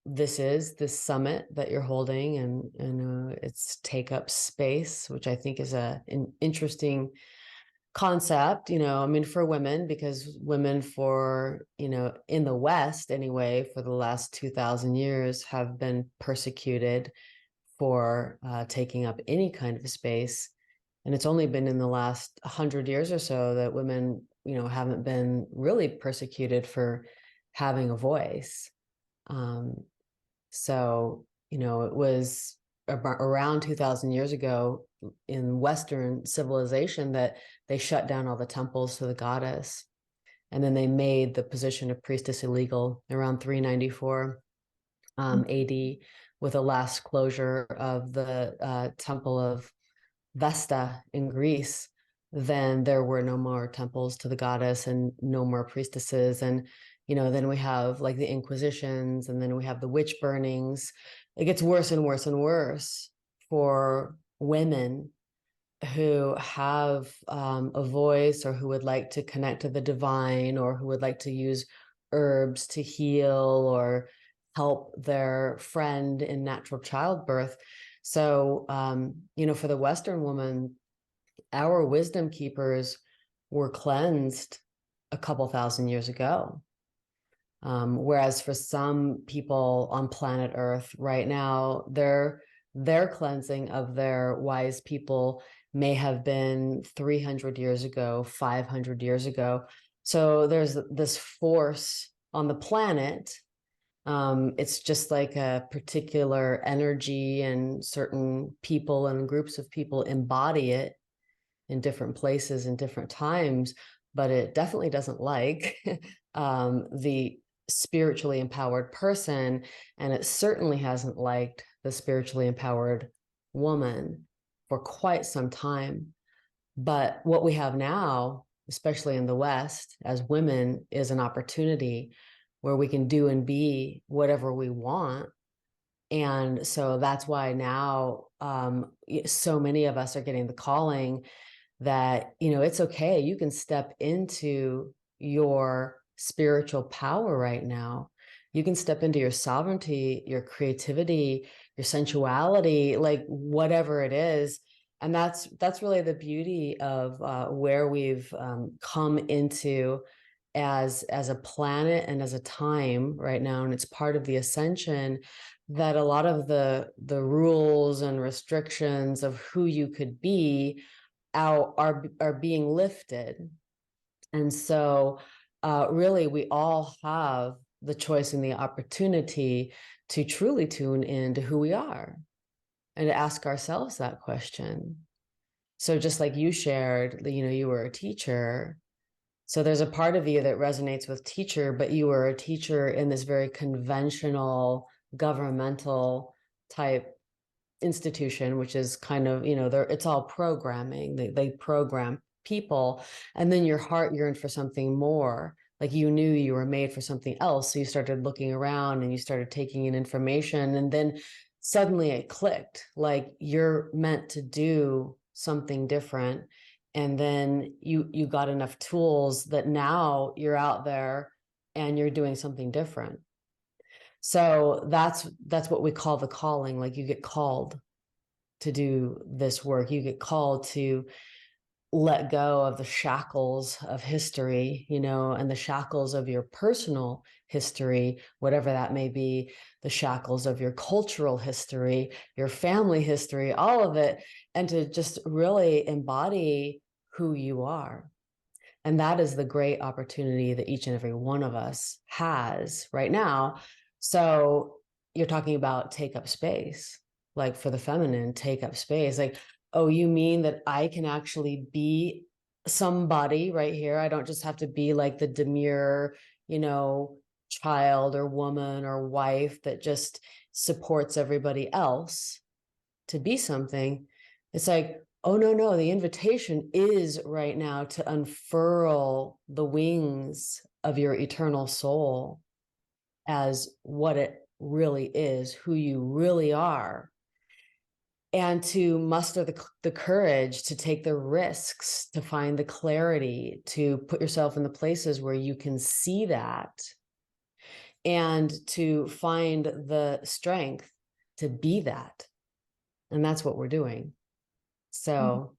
this summit that you're holding, and it's take up space, which I think is an interesting concept, I mean, for women, because women in the West anyway, for the last 2000 years have been persecuted for taking up any kind of space. And it's only been in the last 100 years or so that women, haven't been really persecuted for having a voice. So, it was around 2000 years ago in Western civilization that they shut down all the temples to the goddess. And then they made the position of priestess illegal around 394 AD, with the last closure of the temple of Vesta in Greece. Then there were no more temples to the goddess and no more priestesses. And, then we have like the Inquisitions, and then we have the witch burnings. It gets worse and worse and worse for women who have a voice, or who would like to connect to the divine, or who would like to use herbs to heal or help their friend in natural childbirth. So, for the Western woman, our wisdom keepers were cleansed a couple thousand years ago. Whereas for some people on planet Earth right now, their cleansing of their wise people may have been 300 years ago, 500 years ago. So there's this force on the planet. It's just like a particular energy, and certain people and groups of people embody it in different places and different times, but it definitely doesn't like the spiritually empowered person, and it certainly hasn't liked the spiritually empowered woman for quite some time. But what we have now, especially in the West, as women, is an opportunity where we can do and be whatever we want. And so that's why now so many of us are getting the calling that, it's okay. You can step into your spiritual power right now. You can step into your sovereignty, your creativity, your sensuality, like whatever it is. And that's really the beauty of where we've come into as a planet and as a time right now. And it's part of the ascension that a lot of the rules and restrictions of who you could be are being lifted. And so really, we all have the choice and the opportunity to truly tune into who we are and to ask ourselves that question. So just like you shared, you were a teacher. So there's a part of you that resonates with teacher, but you were a teacher in this very conventional, governmental type institution, which is kind of, it's all programming. They program people, and then your heart yearned for something more. Like you knew you were made for something else. So you started looking around and you started taking in information, and then suddenly it clicked, like you're meant to do something different. And then you got enough tools that now you're out there and you're doing something different. So that's what we call the calling. Like you get called to do this work. You get called to let go of the shackles of history, and the shackles of your personal history, whatever that may be, the shackles of your cultural history, your family history, all of it, and to just really embody who you are. And that is the great opportunity that each and every one of us has right now. So you're talking about take up space, like for the feminine, take up space. Like, oh, you mean that I can actually be somebody right here? I don't just have to be like the demure, child or woman or wife that just supports everybody else to be something. It's like, oh, no, the invitation is right now to unfurl the wings of your eternal soul as what it really is, who you really are, and to muster the courage to take the risks, to find the clarity, to put yourself in the places where you can see that. and to find the strength to be that. And that's what we're doing. So,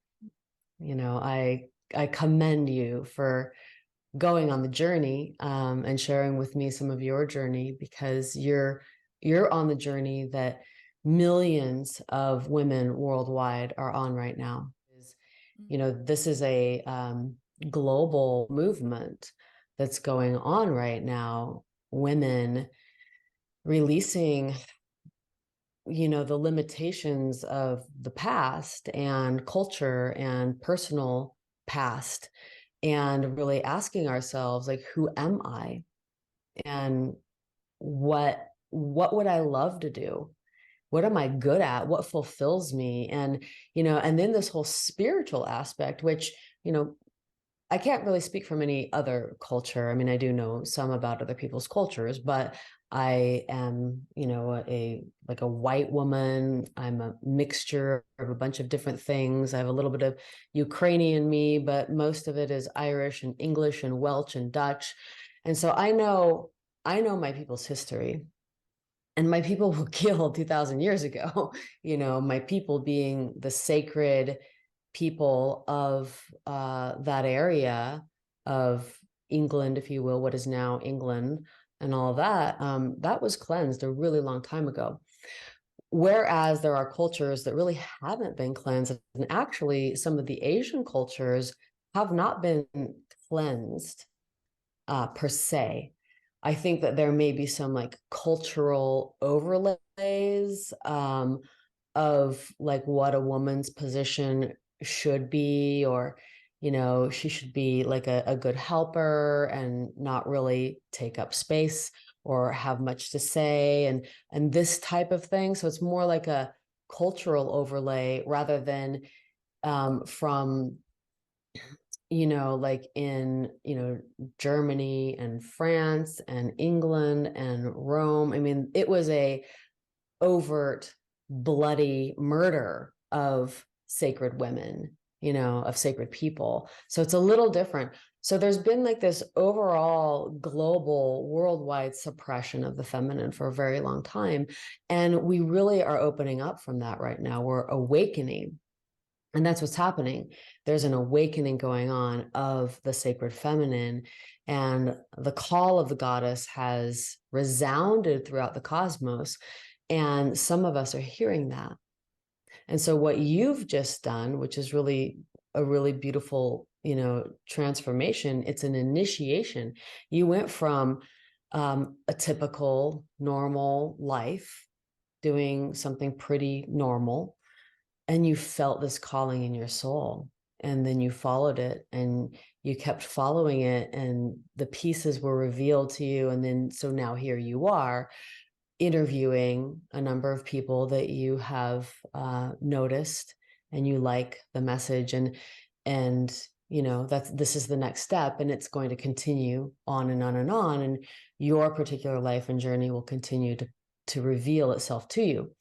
you know, I commend you for going on the journey, and sharing with me some of your journey, because you're on the journey that millions of women worldwide are on right now. You know, this is a global movement that's going on right now. Women releasing, you know, the limitations of the past and culture and personal past, and really asking ourselves, like, who am I, and what would I love to do, what am I good at, what fulfills me, and, you know, and then this whole spiritual aspect, which, you know, I can't really speak from any other culture. I mean, I do know some about other people's cultures, but I am, you know, like a white woman. I'm a mixture of a bunch of different things. I have a little bit of Ukrainian in me, but most of it is Irish and English and Welsh and Dutch. And so I know my people's history, and my people were killed 2,000 years ago. You know, my people being the sacred people of that area of England, if you will, what is now England, and all that, that was cleansed a really long time ago. Whereas there are cultures that really haven't been cleansed, and actually some of the Asian cultures have not been cleansed per se. I think that there may be some like cultural overlays, of like what a woman's position should be, or, you know, she should be like a good helper and not really take up space or have much to say, and this type of thing. So it's more like a cultural overlay rather than from, you know, like in, you know, Germany and France and England and Rome. I mean, it was a overt, bloody murder of sacred women, you know, of sacred people. So it's a little different. So there's been like this overall global worldwide suppression of the feminine for a very long time. And we really are opening up from that right now. We're awakening. And that's what's happening. There's an awakening going on of the sacred feminine, and the call of the goddess has resounded throughout the cosmos. And some of us are hearing that. And so what you've just done, which is really a really beautiful, you know, transformation, it's an initiation. You went from a typical normal life, doing something pretty normal, and you felt this calling in your soul, and then you followed it, and you kept following it, and the pieces were revealed to you. And then, so now here you are interviewing a number of people that you have noticed, and you like the message, and you know, this is the next step, and it's going to continue on and on and on, and your particular life and journey will continue to reveal itself to you.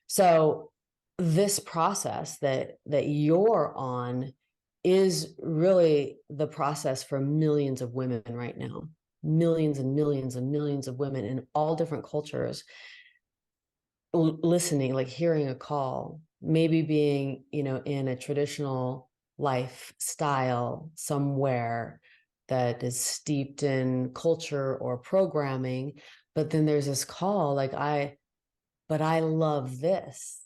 So this process that you're on is really the process for millions of women right now, millions and millions and millions of women in all different cultures, listening, like hearing a call, maybe being, you know, in a traditional lifestyle somewhere that is steeped in culture or programming, but then there's this call, like, but I love this,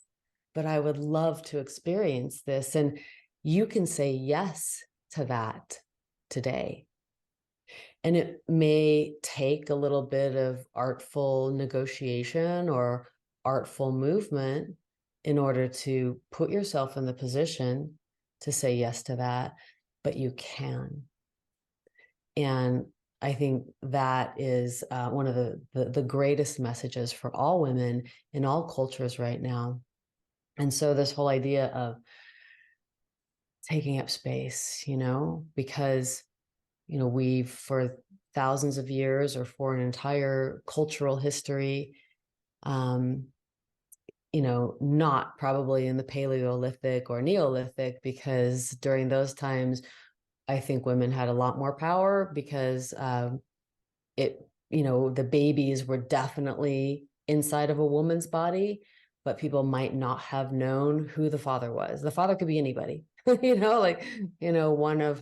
but I would love to experience this. And you can say yes to that today. And it may take a little bit of artful negotiation or artful movement in order to put yourself in the position to say yes to that, but you can. And I think that is one of the greatest messages for all women in all cultures right now. And so this whole idea of taking up space, you know, because, you know, we've for thousands of years, or for an entire cultural history, you know, not probably in the Paleolithic or Neolithic, because during those times, I think women had a lot more power, because it the babies were definitely inside of a woman's body, but people might not have known who the father was. The father could be anybody, who knows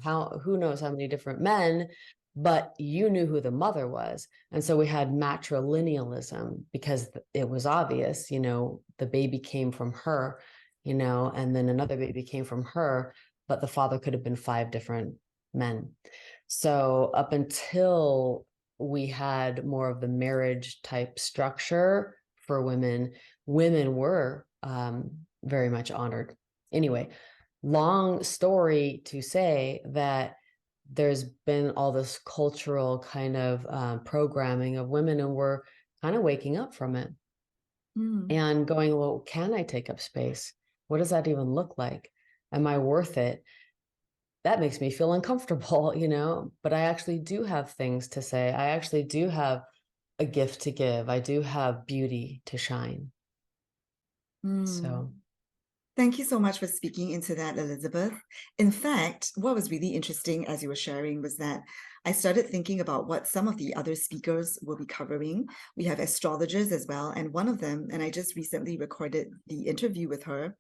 how many different men, but you knew who the mother was. And so we had matrilinealism because it was obvious, the baby came from her, and then another baby came from her, but the father could have been 5 different men. So up until we had more of the marriage type structure for women were very much honored. Anyway, long story to say that there's been all this cultural kind of programming of women, and we're kind of waking up from it and going, well, can I take up space? What does that even look like? Am I worth it? That makes me feel uncomfortable, but I actually do have things to say. I actually do have a gift to give. I do have beauty to shine. So thank you so much for speaking into that, Elizabeth. In fact, what was really interesting as you were sharing was that I started thinking about what some of the other speakers will be covering. We have astrologers as well, and one of them, and I just recently recorded the interview with her,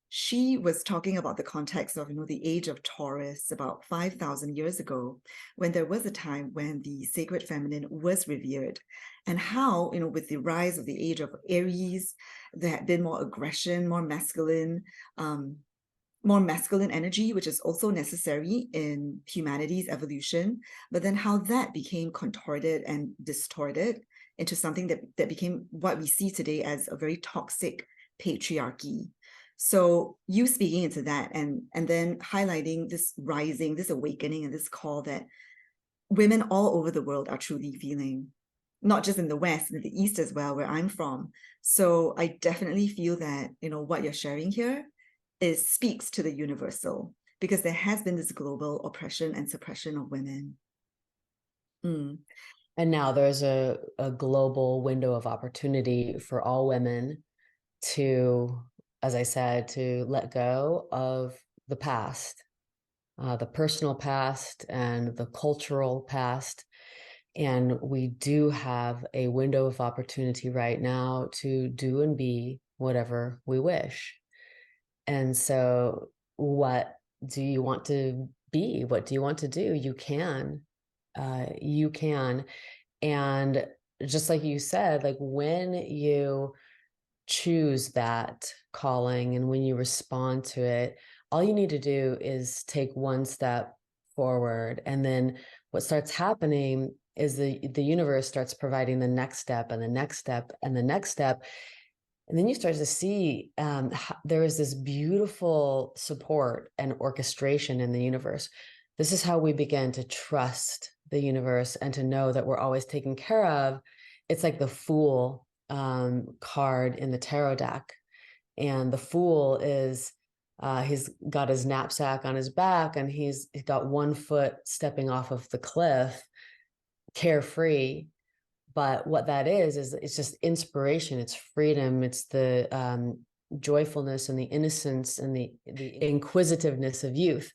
she was talking about the context of, the age of Taurus about 5,000 years ago, when there was a time when the sacred feminine was revered, and how, with the rise of the age of Aries, there had been more aggression, more masculine energy, which is also necessary in humanity's evolution, but then how that became contorted and distorted into something that became what we see today as a very toxic patriarchy. So you speaking into that and then highlighting this rising, this awakening, and this call that women all over the world are truly feeling, not just in the West, in the East as well, where I'm from. So I definitely feel that, what you're sharing here speaks to the universal, because there has been this global oppression and suppression of women. And now there's a global window of opportunity for all women to, as I said, to let go of the past, the personal past and the cultural past. And we do have a window of opportunity right now to do and be whatever we wish. And so what do you want to be? What do you want to do? You can. You can. And just like you said, like when you choose that calling and when you respond to it, all you need to do is take one step forward. And then what starts happening is the universe starts providing the next step and the next step and the next step. And then you start to see there is this beautiful support and orchestration in the universe. This is how we begin to trust the universe and to know that we're always taken care of. It's like the Fool card in the tarot deck. And the Fool is, he's got his knapsack on his back and he's got one foot stepping off of the cliff, carefree. But what that is it's just inspiration, it's freedom, it's the joyfulness and the innocence and the inquisitiveness of youth.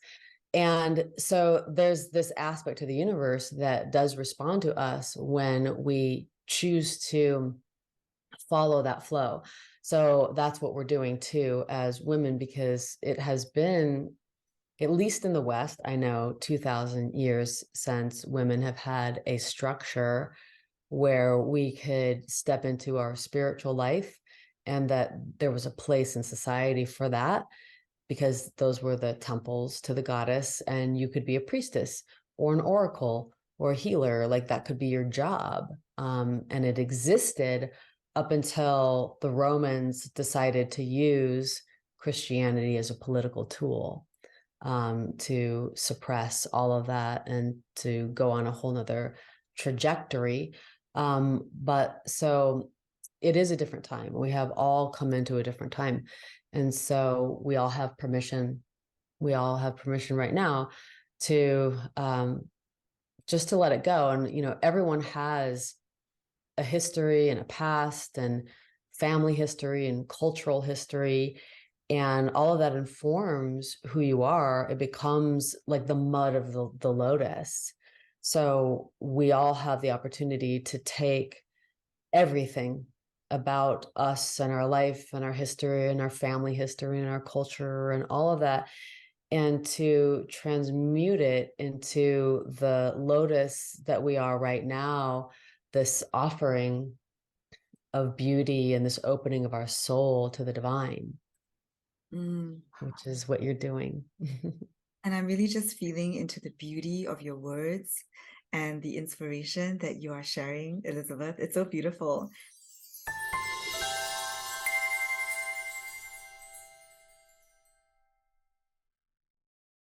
And so there's this aspect to the universe that does respond to us when we choose to follow that flow. So that's what we're doing too as women, because it has been, at least in the West, I know 2,000 years since women have had a structure where we could step into our spiritual life, and that there was a place in society for that, because those were the temples to the goddess, and you could be a priestess or an oracle or a healer, like that could be your job. And it existed up until the Romans decided to use Christianity as a political tool to suppress all of that and to go on a whole nother trajectory. But so it is a different time. We have all come into a different time. And so we all have permission. We all have permission right now to just to let it go. And, everyone has a history and a past and family history and cultural history. And all of that informs who you are. It becomes like the mud of the lotus. So we all have the opportunity to take everything about us and our life and our history and our family history and our culture and all of that, and to transmute it into the lotus that we are right now, this offering of beauty and this opening of our soul to the divine, which is what you're doing. And I'm really just feeling into the beauty of your words and the inspiration that you are sharing, Elizabeth. It's so beautiful.